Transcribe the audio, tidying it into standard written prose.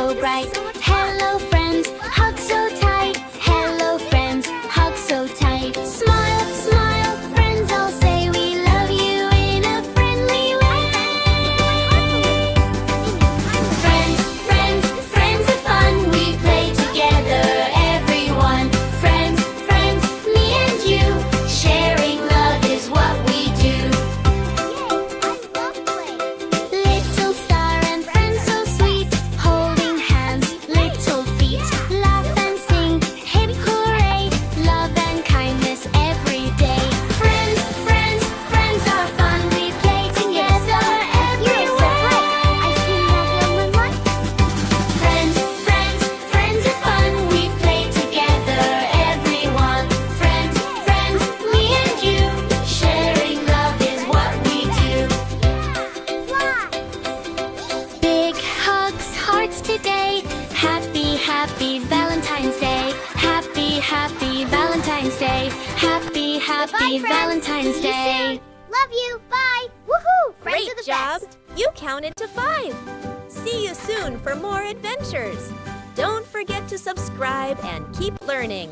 so bright. Hello friends, hug so tight. Hello friends, hug so tight. Smile, smile, friends all say we love you in a friendly way. Friends, friends, friends are fun. We play together, everyone. Friends, friends, me and you. Sharing love is what we do. Little star and friends so sweet, holding hands, little feet. Laugh and sing, hip hooray. Love and kindness every day. Friends, friends, friends are fun. We play together everywhere. Friends, friends, friends are fun. We play together, everyone. Friends, friends, me and you. Sharing love is what we do. Big hugs, hearts today. Happy, happy Valentine's Day. Happy, happy Valentine's Day. Happy, happy Valentine's Day. Love you. Bye. Woohoo! Friends Great are the job! best. You counted to 5. See you soon for more adventures. Don't forget to subscribe and keep learning.